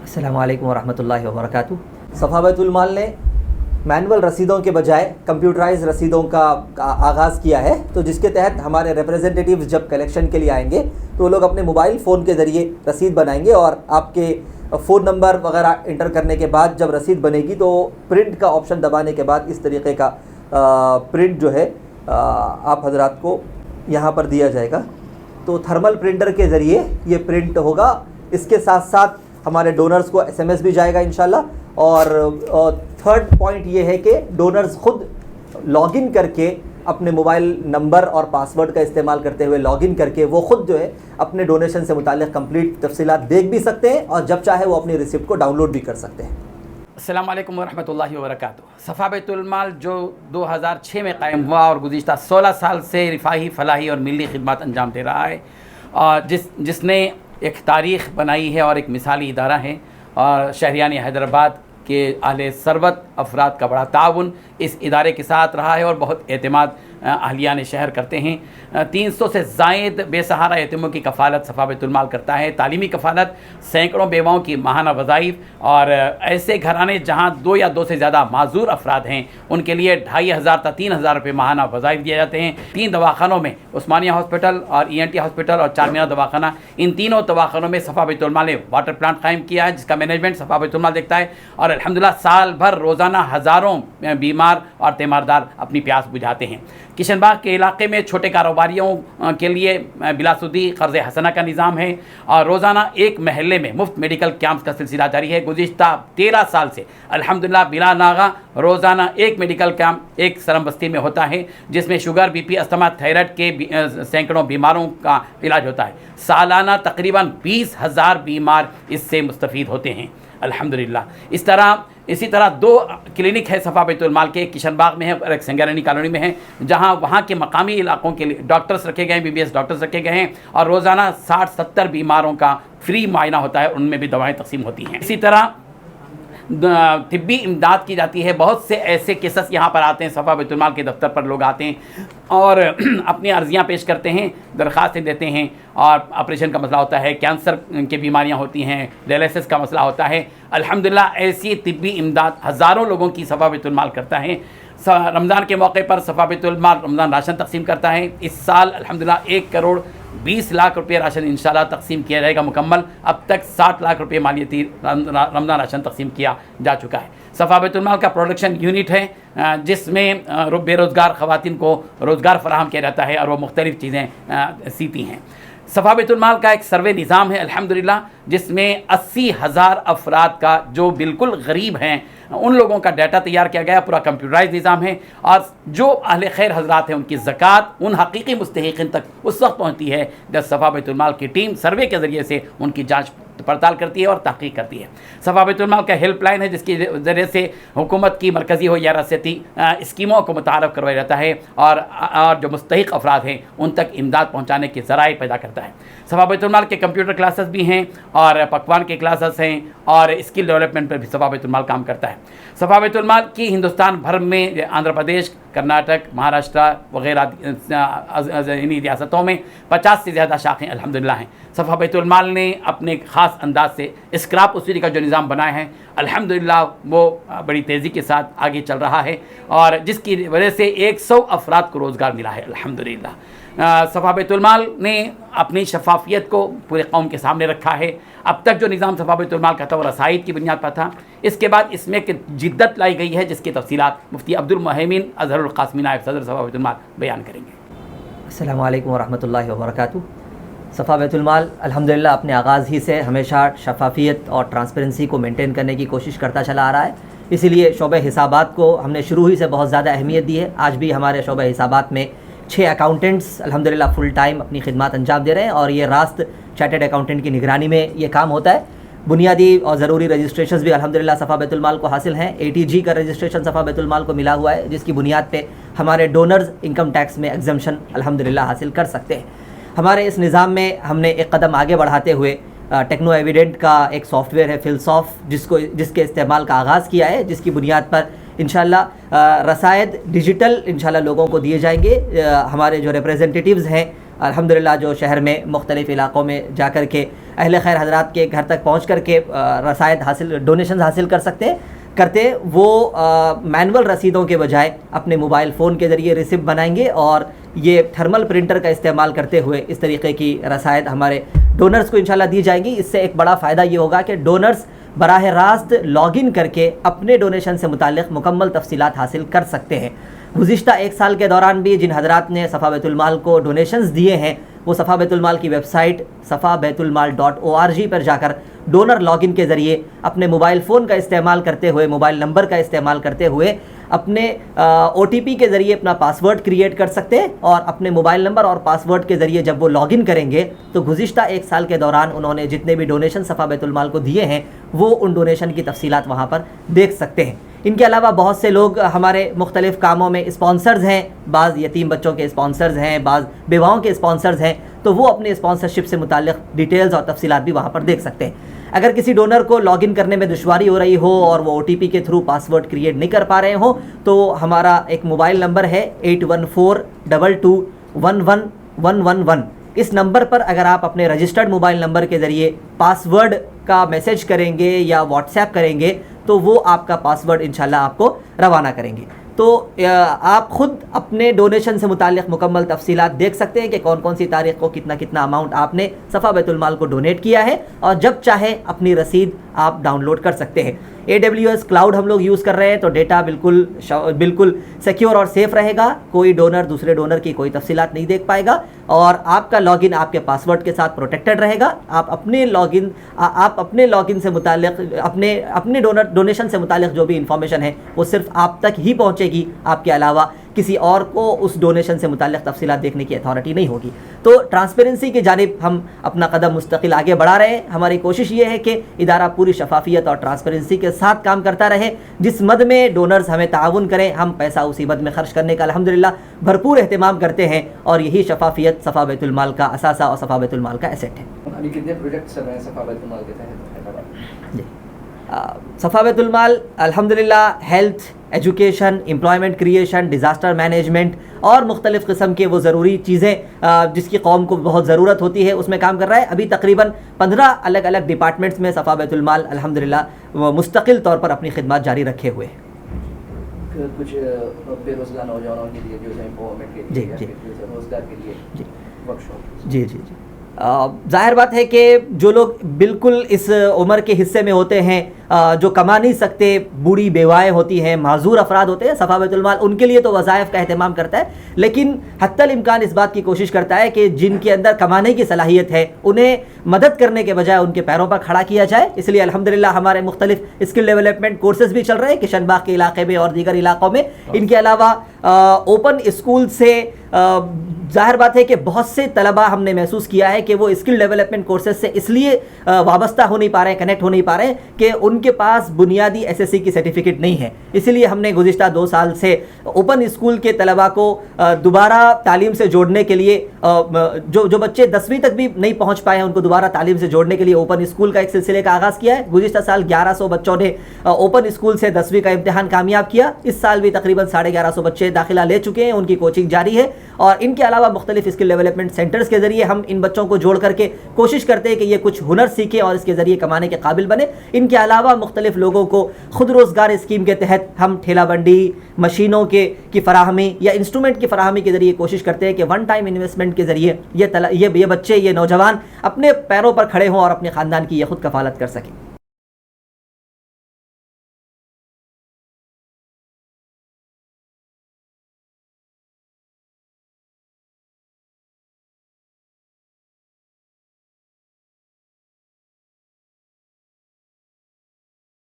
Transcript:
अस्सलामु अलैकुम वरहमतुल्लाहि वबरकातुहू। सफ़ा बैतुल माल ने मैनुअल रसीदों के बजाय कंप्यूटराइज रसीदों का आगाज़ किया है, तो जिसके तहत हमारे रिप्रेजेंटेटिव्स जब कलेक्शन के लिए आएंगे तो वो लोग अपने मोबाइल फ़ोन के ज़रिए रसीद बनाएंगे और आपके फ़ोन नंबर वगैरह इंटर करने के बाद जब रसीद बनेगी तो प्रिंट का ऑप्शन दबाने के बाद इस तरीके का प्रिंट जो है आप हजरात को यहाँ पर दिया जाएगा। तो थर्मल प्रिंटर के ज़रिए ये प्रिंट होगा। इसके साथ साथ हमारे डोनर्स को SMS भी जाएगा इंशाल्लाह। और थर्ड पॉइंट ये है कि डोनर्स खुद लॉगिन करके अपने मोबाइल नंबर और पासवर्ड का इस्तेमाल करते हुए लॉगिन करके वो खुद जो है अपने डोनेशन से मुताल्लिक़ कंप्लीट तफसीलात देख भी सकते हैं और जब चाहे वो अपनी रिसिप्ट को डाउनलोड भी कर सकते हैं। अस्सलामु अलैकुम वरहमतुल्लाहि वबरकातुहू। सफ़ा बैतुल माल जो 2006 में कायम हुआ और गुज़िश्ता 16 साल से रिफ़ाही फलाही और मिली खिदमत अंजाम दे रहा है और जिसने एक तारीख़ बनाई है और एक मिसाली इदारा है और शहरियान हैदराबाद के अहले सरवत अफराद का बड़ा ताउन इस इदारे के साथ रहा है और बहुत एतमाद अहलियान शहर करते हैं। 300 से ज़ायद बेसहारा यतीमों की कफ़ालत सफ़ा बैतुल माल करता है, तालीमी कफ़ालत, सैकड़ों बेवाओं की माहाना वज़ाइफ और ऐसे घराने जहाँ 2 या 2 से ज़्यादा माजूर अफराद हैं उनके लिए 2500 तक 3000 रुपये माहाना वज़ाइफ दिए जाते हैं। 3 दवाखानों में उस्मानिया हॉस्पिटल और ENT हॉस्पिटल और चारमीनार दवाखाना, इन तीनों दवाखानों में सफ़ा बैतुल माल ने वाटर प्लांट कायम किया है जिसका मैनेजमेंट सफ़ा बैतुल माल देखता है और अल्हम्दुलिल्लाह साल भर रोज़ाना हज़ारों बीमार और तीमारदार अपनी प्यास बुझाते हैं। किशनबाग के इलाके में छोटे कारोबारियों के लिए बिलासुदी क़र्ज़ हसना का निज़ाम है और रोज़ाना एक महल्ले में मुफ्त मेडिकल कैंप्स का सिलसिला जारी है। गुज़िश्ता 13 साल से अल्हम्दुलिल्लाह बिला नागा रोज़ाना एक मेडिकल कैंप एक सरम बस्ती में होता है जिसमें शुगर, BP, अस्थमा, थायराइड के सैकड़ों बीमारों का इलाज होता है। सालाना तकरीबन 20,000 बीमार इससे मुस्तफ़ीद होते हैं अल्हम्दुलिल्लाह। इसी तरह 2 क्लिनिक है सफ़ा बैतुल माल के, किशनबाग में है और एक संगारेनी कॉलोनी में है जहां वहां के मकामी इलाकों के लिए डॉक्टर्स रखे गए हैं, BBS डॉक्टर्स रखे गए हैं और रोज़ाना 60-70 बीमारों का फ्री मुआयना होता है, उनमें भी दवाएं तकसीम होती हैं। इसी तरह तिब्बी इमदाद की जाती है। बहुत से ऐसे केसेस यहाँ पर आते हैं, सफ़ा बैतुल माल के दफ्तर पर लोग आते हैं और अपनी अर्जियाँ पेश करते हैं, दरख्वास्तें देते हैं और ऑपरेशन का मसला होता है, कैंसर की बीमारियाँ होती हैं, डायलिसिस का मसला होता है। अल्हम्दुलिल्लाह ऐसी तिब्बी इमदाद हज़ारों लोगों की सफ़ा बैतुल माल करता है। रमज़ान के मौके पर सफ़ा बैतुल माल रमज़ान राशन तकसीम करता है। इस साल अल्हम्दुलिल्लाह 1 करोड़ 20 लाख रुपये राशन इंशाल्लाह तकसीम किया जाएगा मुकम्मल। अब तक 60 लाख रुपये मालियती रमज़ान राशन तकसीम किया जा चुका है। सफ़ा बैतुल माल का प्रोडक्शन यूनिट है जिसमें बेरोज़गार ख़वातीन को रोज़गार फराहम किया जाता है और वो मुख्तलिफ़ चीज़ें सीती हैं। सफ़ा बैतुल माल का एक सर्वे निज़ाम है अल्हम्दुलिल्लाह जिसमें 80,000 अफराद का जो बिल्कुल गरीब हैं उन लोगों का डाटा तैयार किया गया, पूरा कंप्यूटराइज निज़ाम है और जो अहले खैर हज़रात हैं उनकी ज़कात उन हकीकी मुस्तहिक़ीन तक उस वक्त पहुँचती है जब सफ़ा बैतुल माल की टीम सर्वे के ज़रिए से उनकी जाँच पड़ताल करती है और तहक़ीक़ करती है। सफ़ा बैतुल माल का हेल्पलाइन है जिसके ज़रिए से हुकूमत की मरकज़ी हो या रियासती स्कीमों को मुतारफ़ करवाया जाता है और जो मुस्तहिक़ अफराद हैं उन तक इमदाद पहुँचाने के ज़राए पैदा करता है। सफ़ा बैतुल माल के कंप्यूटर क्लासेस भी हैं और पकवान के क्लासेस हैं और स्किल डेवलपमेंट पर भी सफ़ा बैतुल माल काम करता है। सफ़ा बैतुल माल की हिंदुस्तान भर में आंध्र प्रदेश, कर्नाटक, महाराष्ट्र वगैरह इन्हीं रियासतों में 50 से ज़्यादा शाखें अल्हम्दुलिल्लाह हैं। सफ़ा बैतुल माल ने अपने ख़ास अंदाज से स्क्रैप वसूली का जो निज़ाम बनाया है अल्हम्दुलिल्लाह वो बड़ी तेज़ी के साथ आगे चल रहा है और जिसकी वजह से 100 अफराद को रोज़गार मिला है अल्हम्दुलिल्लाह। सफ़ा बैतुल माल ने अपनी शफाफियत को पूरे कौम के सामने रखा है। अब तक जो निज़ाम सफ़ा बैतुल माल का था वो रसायद की बुनियाद पर था, इसके बाद इसमें एक जिद्दत लाई गई है जिसकी तफसीलात मुफ्ती अब्दुल मुहैमिन अज़हरुल क़ासिमी नायब सदर सफ़ा बैतुल माल बयान करेंगे। अस्सलामु अलैकुम वरहमतुल्लाहि वबरकातुहू। सफ़ा बैतुल माल अल्हम्दुलिल्लाह अपने आगाज़ ही से हमेशा शफाफियत और ट्रांसपेरेंसी को मेंटेन करने की कोशिश करता चला आ रहा है, इसीलिए शोबे हिसाबात को हमने शुरू ही से बहुत ज़्यादा अहमियत दी है। आज भी हमारे शोबे हिसाबात में 6 अकाउंटेंट्स अल्हम्दुलिल्लाह फुल टाइम अपनी खिदमत अंजाम दे रहे हैं और ये रास्त चार्टर्ड अकाउंटेंट की निगरानी में ये काम होता है। बुनियादी और ज़रूरी रजिस्ट्रेशन भी अल्हम्दुलिल्लाह सफ़ा बैतुल माल को हासिल हैं। ATG का रजिस्ट्रेशन सफ़ा बैतुल माल को मिला हुआ है जिसकी बुनियाद पे हमारे डोनर्स इनकम टैक्स में एग्जम्पशन अल्हम्दुलिल्लाह हासिल कर सकते हैं। हमारे इस निज़ाम में हमने एक कदम आगे बढ़ाते हुए टेक्नो एविडेंट का एक सॉफ्टवेयर है फिलसॉफ जिसके इस्तेमाल का आगाज़ किया है, जिसकी बुनियाद पर इंशाल्लाह रसायद डिजिटल इंशाल्लाह लोगों को दिए जाएंगे। हमारे जो रिप्रेजेंटेटिव्स हैं الحمدللہ جو شہر میں مختلف علاقوں میں جا کر کے اہل خیر حضرات کے گھر تک پہنچ کر کے رسائد حاصل ڈونیشنز حاصل کرتے وہ مینول رسیدوں کے بجائے اپنے موبائل فون کے ذریعے ریسپٹ بنائیں گے اور یہ تھرمل پرنٹر کا استعمال کرتے ہوئے اس طریقے کی رسائد ہمارے ڈونرز کو انشاءاللہ دی جائیں گی. اس سے ایک بڑا فائدہ یہ ہوگا کہ ڈونرز براہ راست لاگ ان کر کے اپنے ڈونیشن سے متعلق مکمل تفصیلات حاصل کر سکتے ہیں. گزشتہ ایک سال کے دوران بھی جن حضرات نے صفا بیت المال کو ڈونیشنز دیے ہیں وہ صفا بیت المال کی ویب سائٹ safabaitulmal.org پر جا کر ڈونر لاگ ان کے ذریعے اپنے موبائل فون کا استعمال کرتے ہوئے موبائل نمبر کا استعمال کرتے ہوئے اپنے OTP کے ذریعے اپنا پاسورڈ کریٹ کر سکتے ہیں اور اپنے موبائل نمبر اور پاسورڈ کے ذریعے جب وہ لاگ ان کریں گے تو گزشتہ ایک سال کے دوران انہوں نے جتنے بھی ڈونیشن صفا بیت المال کو دیے ہیں وہ ان ڈونیشن کی تفصیلات وہاں پر دیکھ سکتے ہیں. ان کے علاوہ بہت سے لوگ ہمارے مختلف کاموں میں اسپانسرز ہیں, بعض یتیم بچوں کے اسپانسرز ہیں, بعض بیواؤں کے اسپانسرز ہیں, تو وہ اپنے اسپانسرشپ سے متعلق ڈیٹیلز اور تفصیلات بھی وہاں پر دیکھ سکتے ہیں. اگر کسی ڈونر کو لاگ ان کرنے میں دشواری ہو رہی ہو اور وہ OTP کے تھرو پاسورڈ کریٹ نہیں کر پا رہے ہوں تو ہمارا ایک موبائل نمبر ہے 8142211111. اس نمبر پر اگر آپ اپنے رجسٹرڈ موبائل نمبر کے ذریعے پاسورڈ کا میسیج کریں گے یا واٹس ایپ کریں گے تو وہ آپ کا پاسورڈ انشاءاللہ آپ کو روانہ کریں گے. تو آپ خود اپنے ڈونیشن سے متعلق مکمل تفصیلات دیکھ سکتے ہیں کہ کون کون سی تاریخ کو کتنا اماؤنٹ آپ نے صفا بیت المال کو ڈونیٹ کیا ہے اور جب چاہے اپنی رسید آپ ڈاؤن لوڈ کر سکتے ہیں. AWS کلاؤڈ ہم لوگ یوز کر رہے ہیں تو ڈیٹا بالکل سیکیور اور سیف رہے گا. کوئی ڈونر دوسرے ڈونر کی کوئی تفصیلات نہیں دیکھ پائے گا اور آپ کا لاگ ان آپ کے پاسورڈ کے ساتھ پروٹیکٹڈ رہے گا. آپ اپنے لاگ ان سے متعلق اپنے ڈونیشن سے متعلق جو بھی انفارمیشن ہے وہ صرف آپ تک ہی پہنچے گی, آپ کے علاوہ کسی اور کو اس ڈونیشن سے متعلق تفصیلات دیکھنے کی اتھارٹی نہیں ہوگی. تو ٹرانسپیرنسی کی جانب ہم اپنا قدم مستقل آگے بڑھا رہے ہیں. ہماری کوشش یہ ہے کہ ادارہ پوری شفافیت اور ٹرانسپیرنسی کے ساتھ کام کرتا رہے. جس مد میں ڈونرز ہمیں تعاون کریں ہم پیسہ اسی مد میں خرچ کرنے کا الحمدللہ بھرپور اہتمام کرتے ہیں اور یہی شفافیت صفا بیت المال کا اثاثہ اور صفا بیت المال کا ایسیٹ ہے. ابھی کتنے پروجیکٹس چل رہے ہیں صفا بیت المال کے تحت؟ جی صفا بیت المال الحمدللہ health, education, employment creation, disaster management اور مختلف قسم کے وہ ضروری چیزیں جس کی قوم کو بہت ضرورت ہوتی ہے اس میں کام کر رہا ہے. ابھی تقریباً 15 الگ الگ ڈپارٹمنٹس میں صفا بیت المال الحمدللہ مستقل طور پر اپنی خدمات جاری رکھے ہوئے ہیں. کچھ بے روزگار نوجوانوں کے لیے جو ہے امپاورمنٹ کے لیے روزگار کے لیے ورکشاپ. جی جی جی ظاہر بات ہے کہ جو لوگ بالکل اس عمر کے حصے میں ہوتے ہیں جو کما نہیں سکتے, بوڑھی بیوائیں ہوتی ہیں, معذور افراد ہوتے ہیں, صفا بیت المال ان کے لیے تو وظائف کا اہتمام کرتا ہے لیکن حتی الامکان اس بات کی کوشش کرتا ہے کہ جن کے اندر کمانے کی صلاحیت ہے انہیں مدد کرنے کے بجائے ان کے پیروں پر کھڑا کیا جائے. اس لیے الحمدللہ ہمارے مختلف اسکل ڈیولپمنٹ کورسز بھی چل رہے ہیں کشن باغ کے علاقے میں اور دیگر علاقوں میں. ان کے علاوہ اوپن اسکول سے ظاہر بات ہے کہ بہت سے طلبہ ہم نے محسوس کیا ہے کہ وہ اسکل ڈیولپمنٹ کورسز سے اس لیے وابستہ ہو نہیں پا رہے ہیں, کنیکٹ ہو نہیں پا رہے ہیں کہ ان کے پاس بنیادی SSC کی سرٹیفکیٹ نہیں ہے. اسی لیے ہم نے گزشتہ 2 سال سے اوپن اسکول کے طلبہ کو دوبارہ تعلیم سے جوڑنے کے لیے جو بچے 10ویں تک بھی نہیں پہنچ پائے ہیں ان کو دوبارہ تعلیم سے جوڑنے کے لیے اوپن اسکول کا ایک سلسلے کا آغاز کیا ہے. گزشتہ سال 1100 بچوں نے اوپن اسکول سے 10ویں کا امتحان کامیاب کیا. اس سال بھی تقریباً 1150 بچے داخلہ لے چکے ہیں, ان کی کوچنگ جاری ہے. اور ان کے علاوہ مختلف اسکل ڈیولپمنٹ سینٹرز کے ذریعے ہم ان بچوں کو جوڑ کر کے کوشش کرتے ہیں کہ یہ کچھ ہنر سیکھیں اور اس کے ذریعے کمانے کے قابل بنے. ان کے علاوہ مختلف لوگوں کو خود روزگار اسکیم کے تحت ہم ٹھیلا بنڈی, مشینوں کی فراہمی یا انسٹرومنٹ کی فراہمی کے ذریعے کوشش کرتے ہیں کہ ون ٹائم انویسٹمنٹ کے ذریعے یہ بچے, یہ نوجوان اپنے پیروں پر کھڑے ہوں اور اپنے خاندان کی یہ خود کفالت کر سکیں.